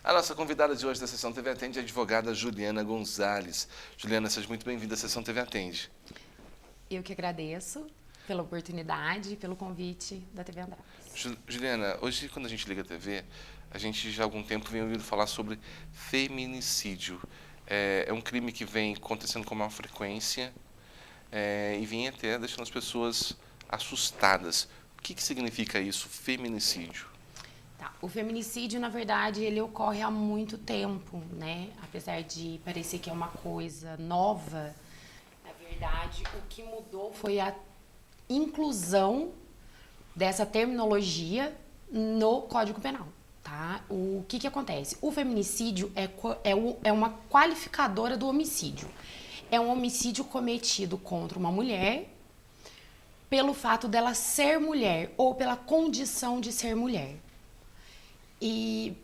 A nossa convidada de hoje da Sessão TV Atende é a advogada Juliana Gonzalez. Juliana, seja muito bem-vinda à Sessão TV Atende. Eu que agradeço pela oportunidade e pelo convite da TV Andrade. Juliana, hoje quando a gente liga a TV, a gente já há algum tempo vem ouvindo falar sobre feminicídio. É um crime que vem acontecendo com maior frequência e vem até deixando as pessoas assustadas. O que significa isso, feminicídio? Tá. O feminicídio, na verdade, ele ocorre há muito tempo, né? Apesar de parecer que é uma coisa nova, na verdade, o que mudou foi a inclusão dessa terminologia no Código Penal, tá? O que acontece? O feminicídio é uma qualificadora do homicídio. É um homicídio cometido contra uma mulher pelo fato dela ser mulher ou pela condição de ser mulher. E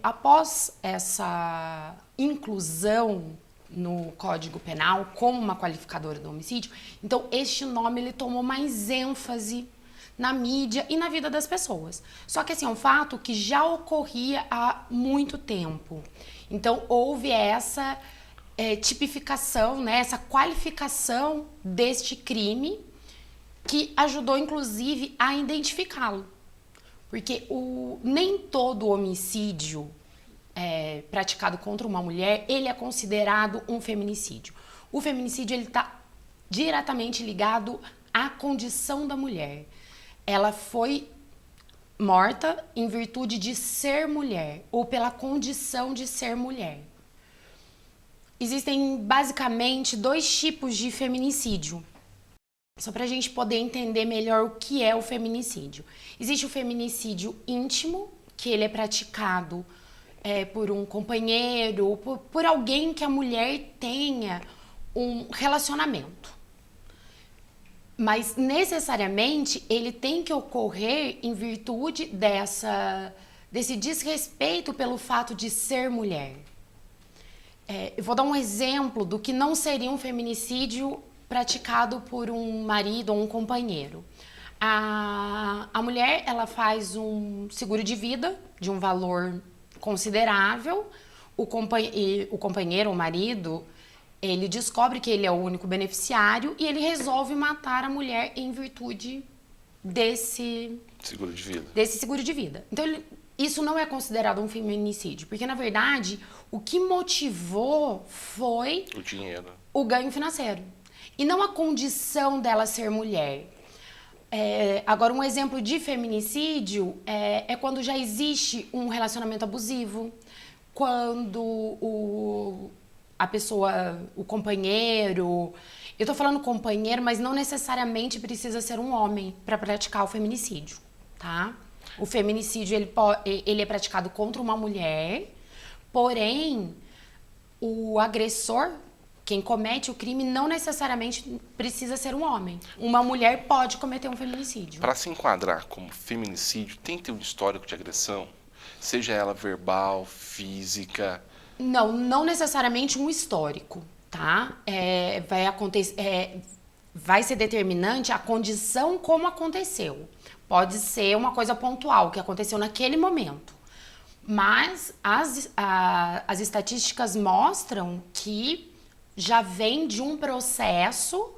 após essa inclusão no Código Penal como uma qualificadora do homicídio, então este nome ele tomou mais ênfase na mídia e na vida das pessoas. Só que assim, é um fato que já ocorria há muito tempo. Então houve essa tipificação, né, essa qualificação deste crime que ajudou inclusive a identificá-lo. Porque nem todo homicídio praticado contra uma mulher, ele é considerado um feminicídio. O feminicídio ele está diretamente ligado à condição da mulher. Ela foi morta em virtude de ser mulher ou pela condição de ser mulher. Existem basicamente 2 tipos de feminicídio. Só para a gente poder entender melhor o que é o feminicídio. Existe o feminicídio íntimo, que ele é praticado por um companheiro, por alguém que a mulher tenha um relacionamento. Mas, necessariamente, ele tem que ocorrer em virtude desse desrespeito pelo fato de ser mulher. Eu vou dar um exemplo do que não seria um feminicídio praticado por um marido ou um companheiro. A mulher, ela faz um seguro de vida de um valor considerável. O companheiro, o marido, ele descobre que ele é o único beneficiário e ele resolve matar a mulher em virtude desse seguro de vida. Então, isso não é considerado um feminicídio, porque, na verdade, o que motivou foi o dinheiro, o ganho financeiro. E não a condição dela ser mulher. Agora, um exemplo de feminicídio é quando já existe um relacionamento abusivo, quando a pessoa, o companheiro... Eu tô falando companheiro, mas não necessariamente precisa ser um homem para praticar o feminicídio, tá? O feminicídio, ele é praticado contra uma mulher, porém, o agressor... Quem comete o crime não necessariamente precisa ser um homem. Uma mulher pode cometer um feminicídio. Para se enquadrar como feminicídio, tem que ter um histórico de agressão? Seja ela verbal, física? Não necessariamente um histórico, tá? Vai ser determinante a condição como aconteceu. Pode ser uma coisa pontual, que aconteceu naquele momento. Mas as estatísticas mostram que já vem de um processo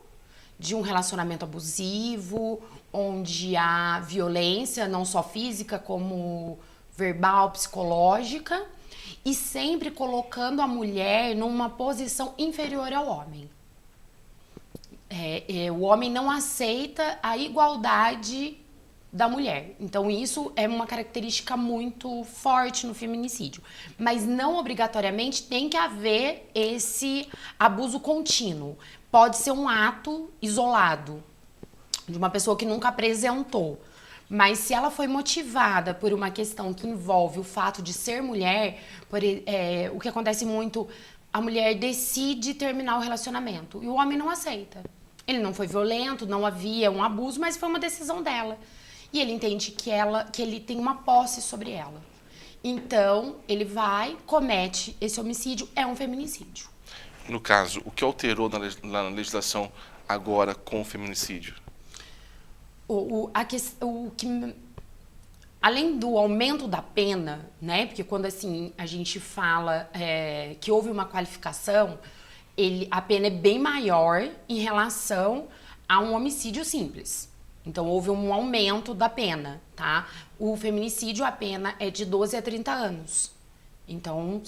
de um relacionamento abusivo, onde há violência, não só física, como verbal, psicológica, e sempre colocando a mulher numa posição inferior ao homem. O homem não aceita a igualdade da mulher. Então, isso é uma característica muito forte no feminicídio. Mas não obrigatoriamente tem que haver esse abuso contínuo. Pode ser um ato isolado, de uma pessoa que nunca apresentou. Mas se ela foi motivada por uma questão que envolve o fato de ser mulher, o que acontece muito, a mulher decide terminar o relacionamento e o homem não aceita. Ele não foi violento, não havia um abuso, mas foi uma decisão dela. E ele entende que ele tem uma posse sobre ela. Então, ele comete esse homicídio, é um feminicídio. No caso, o que alterou na legislação agora com o feminicídio? o que, além do aumento da pena, né? Porque quando assim a gente fala que houve uma qualificação, a pena é bem maior em relação a um homicídio simples. Então houve um aumento da pena, tá? O feminicídio, a pena é de 12 a 30 anos. Então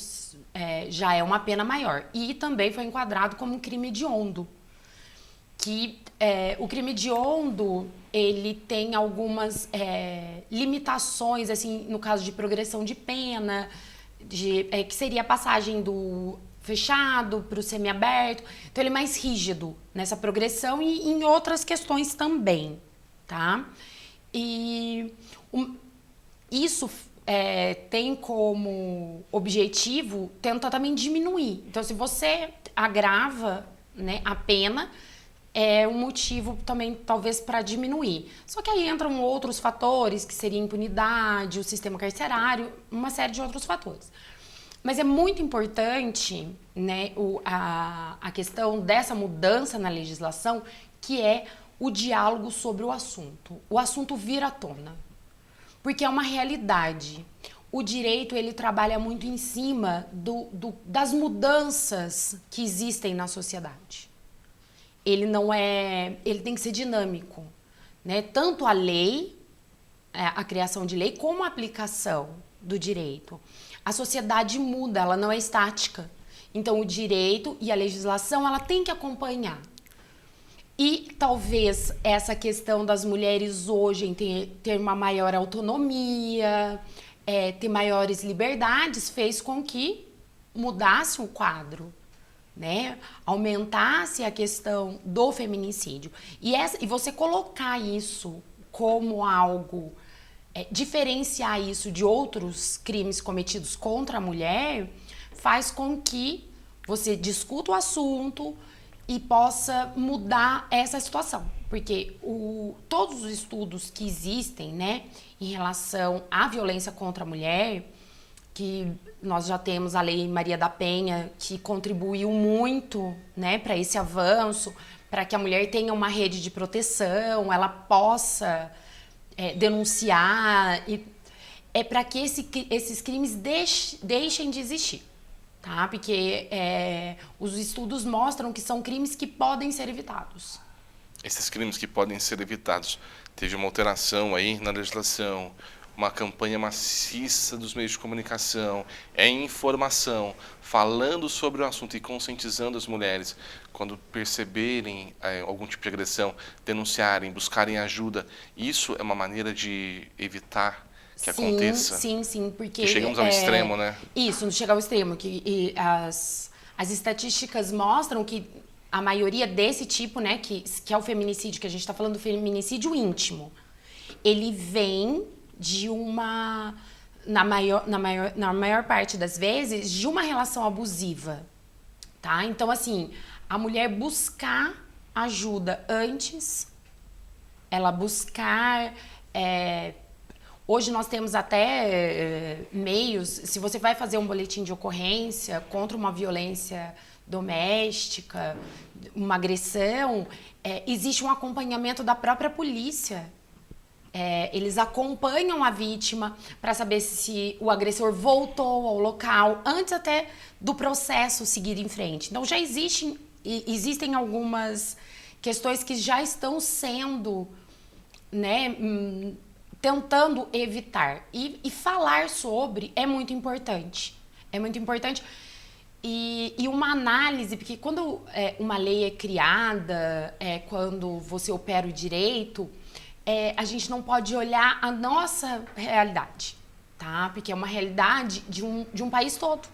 já é uma pena maior. E também foi enquadrado como um crime hediondo. Que o crime hediondo, ele tem algumas limitações, assim, no caso de progressão de pena, que seria a passagem do fechado para o semiaberto. Então, ele é mais rígido nessa progressão e em outras questões também, tá? E isso tem como objetivo tentar também diminuir. Então, se você agrava, né, a pena, é um motivo também, talvez, para diminuir. Só que aí entram outros fatores, que seria a impunidade, o sistema carcerário, uma série de outros fatores. Mas é muito importante, né, a questão dessa mudança na legislação, que é o diálogo sobre o assunto. O assunto vir à tona, porque é uma realidade. O direito, ele trabalha muito em cima das mudanças que existem na sociedade. Ele tem que ser dinâmico, né? Tanto a lei, a criação de lei, como a aplicação do direito. A sociedade muda, ela não é estática. Então, o direito e a legislação, ela tem que acompanhar. E talvez essa questão das mulheres hoje em ter uma maior autonomia, ter maiores liberdades, fez com que mudasse o quadro, né? Aumentasse a questão do feminicídio. E você colocar isso como algo, diferenciar isso de outros crimes cometidos contra a mulher, faz com que você discuta o assunto e possa mudar essa situação. Porque todos os estudos que existem, né, em relação à violência contra a mulher, que nós já temos a Lei Maria da Penha, que contribuiu muito, né, para esse avanço, para que a mulher tenha uma rede de proteção, ela possa denunciar, e é para que esses crimes deixem de existir, tá? Porque os estudos mostram que são crimes que podem ser evitados. Esses crimes que podem ser evitados. Teve uma alteração aí na legislação, uma campanha maciça dos meios de comunicação, informação, falando sobre o assunto e conscientizando as mulheres, quando perceberem algum tipo de agressão, denunciarem, buscarem ajuda. Isso é uma maneira de evitar que aconteça? Sim, porque... E chegamos ao extremo, né? Isso, não chega ao extremo, que as estatísticas mostram que a maioria desse tipo, né, que é o feminicídio, que a gente está falando do feminicídio íntimo, ele vem de na maior parte das vezes, de uma relação abusiva, tá? Então, assim, a mulher buscar ajuda antes, ela buscar... Hoje nós temos até meios, se você vai fazer um boletim de ocorrência contra uma violência doméstica, uma agressão, existe um acompanhamento da própria polícia. Eles acompanham a vítima para saber se o agressor voltou ao local, antes até do processo seguir em frente. Então já existem algumas questões que já estão sendo, né, tentando evitar. E falar sobre é muito importante. É muito importante. E uma análise, porque quando uma lei é criada, quando você opera o direito, a gente não pode olhar a nossa realidade, tá? Porque é uma realidade de um país todo.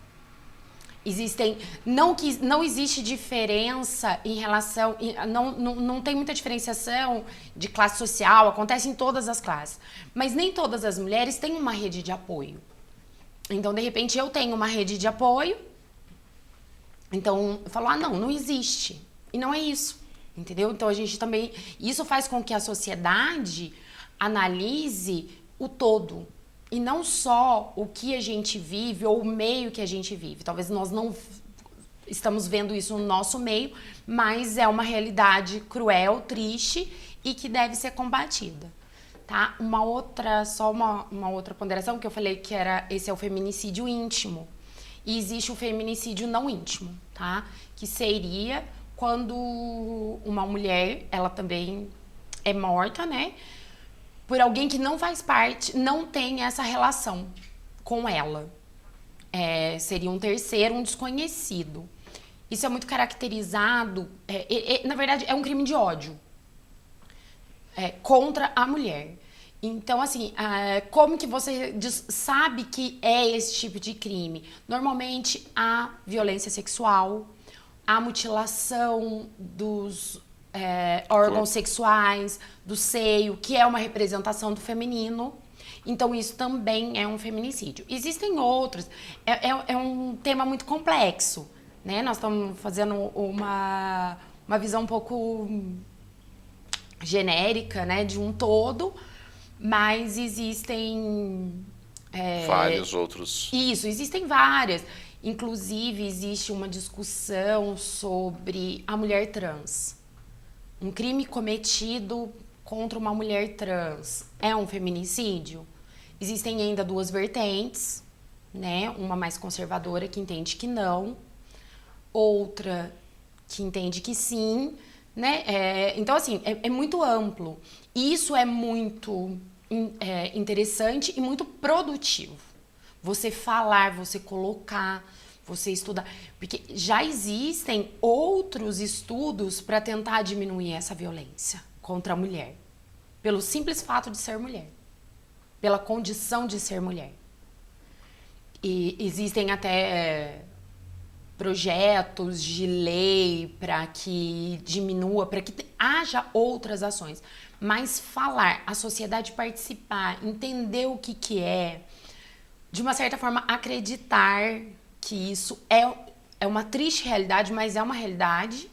Não existe diferença em relação... Não tem muita diferenciação de classe social, acontece em todas as classes. Mas nem todas as mulheres têm uma rede de apoio. Então, de repente, eu tenho uma rede de apoio, então eu falo, não existe. E não é isso. Entendeu? Então, a gente também... Isso faz com que a sociedade analise o todo. E não só o que a gente vive ou o meio que a gente vive. Talvez nós não estamos vendo isso no nosso meio, mas é uma realidade cruel, triste e que deve ser combatida, tá? Uma outra ponderação que eu falei que esse é o feminicídio íntimo. E existe o feminicídio não íntimo, tá? Que seria quando uma mulher, ela também é morta, né? Por alguém que não faz parte, não tem essa relação com ela. Seria um terceiro, um desconhecido. Isso é muito caracterizado, na verdade, é um crime de ódio contra a mulher. Então, assim, como que você sabe que é esse tipo de crime? Normalmente, a violência sexual, a mutilação dos órgãos sexuais, do seio, que é uma representação do feminino. Então, isso também é um feminicídio. Existem outros. É um tema muito complexo, né? Nós estamos fazendo uma visão um pouco genérica, né? De um todo, mas existem... vários outros. Isso, existem várias. Inclusive, existe uma discussão sobre a mulher trans. Um crime cometido contra uma mulher trans é um feminicídio? Existem ainda duas vertentes, né? Uma mais conservadora que entende que não, outra que entende que sim, né? Então, assim, é muito amplo. Isso é muito interessante e muito produtivo. Você falar, você colocar, você estudar. Porque já existem outros estudos para tentar diminuir essa violência contra a mulher. Pelo simples fato de ser mulher. Pela condição de ser mulher. E existem até projetos de lei para que diminua, para que haja outras ações. Mas falar, a sociedade participar, entender o que é, de uma certa forma acreditar que isso é uma triste realidade, mas é uma realidade,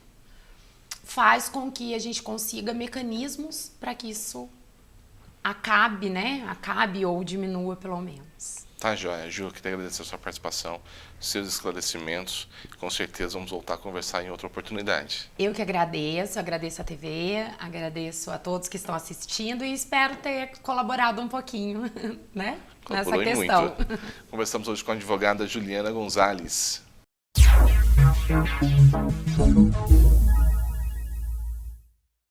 faz com que a gente consiga mecanismos para que isso acabe, né? Acabe ou diminua, pelo menos. Tá, joia. Ju, queria agradecer a sua participação, seus esclarecimentos. Com certeza vamos voltar a conversar em outra oportunidade. Eu que agradeço a TV, agradeço a todos que estão assistindo e espero ter colaborado um pouquinho, né? Nessa questão. Muito. Conversamos hoje com a advogada Juliana Gonzalez.